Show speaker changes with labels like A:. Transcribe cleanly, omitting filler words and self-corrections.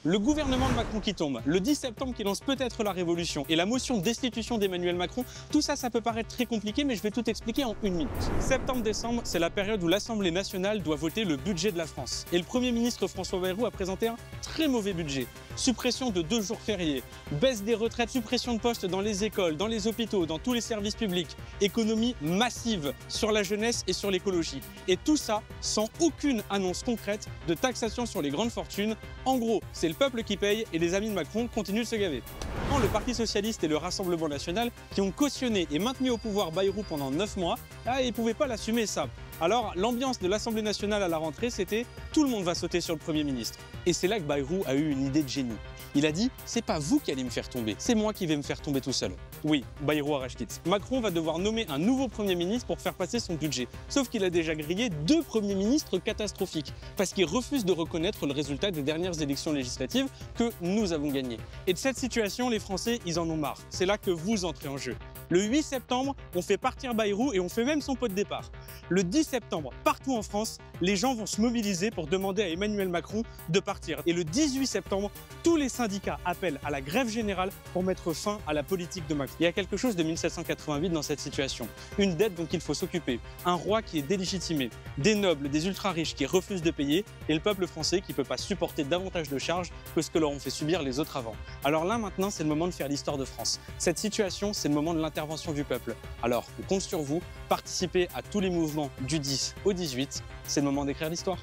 A: Le gouvernement de Macron qui tombe, le 10 septembre qui lance peut-être la révolution et la motion de destitution d'Emmanuel Macron, tout ça, ça peut paraître très compliqué, mais je vais tout expliquer en une minute. Septembre-décembre, c'est la période où l'Assemblée nationale doit voter le budget de la France. Et le Premier ministre François Bayrou a présenté un très mauvais budget. Suppression de 2 jours fériés, baisse des retraites, suppression de postes dans les écoles, dans les hôpitaux, dans tous les services publics, économie massive sur la jeunesse et sur l'écologie. Et tout ça sans aucune annonce concrète de taxation sur les grandes fortunes. En gros, c'est le peuple qui paye et les amis de Macron continuent de se gaver. Quand le Parti Socialiste et le Rassemblement National, qui ont cautionné et maintenu au pouvoir Bayrou pendant 9 mois, ils ne pouvaient pas l'assumer ça. Alors l'ambiance de l'Assemblée nationale à la rentrée, c'était tout le monde va sauter sur le Premier ministre. Et c'est là que Bayrou a eu une idée de génie. Il a dit « c'est pas vous qui allez me faire tomber, c'est moi qui vais me faire tomber tout seul ». Oui, Bayrou arrache quitte. Macron va devoir nommer un nouveau Premier ministre pour faire passer son budget. Sauf qu'il a déjà grillé 2 Premiers ministres catastrophiques, parce qu'il refuse de reconnaître le résultat des dernières élections législatives que nous avons gagnées. Et de cette situation, les Français, ils en ont marre. C'est là que vous entrez en jeu. Le 8 septembre, on fait partir Bayrou et on fait même son pot de départ. Le 10 septembre, partout en France, les gens vont se mobiliser pour demander à Emmanuel Macron de partir. Et le 18 septembre, tous les syndicats appellent à la grève générale pour mettre fin à la politique de Macron. Il y a quelque chose de 1788 dans cette situation. Une dette dont il faut s'occuper, un roi qui est délégitimé, des nobles, des ultra-riches qui refusent de payer et le peuple français qui ne peut pas supporter davantage de charges que ce que leur ont fait subir les autres avant. Alors là, maintenant, c'est le moment de faire l'histoire de France. Cette situation, c'est le moment de l'intervention du peuple. Alors, on compte sur vous, participez à tous les mouvements du 10 au 18, c'est le moment d'écrire l'histoire.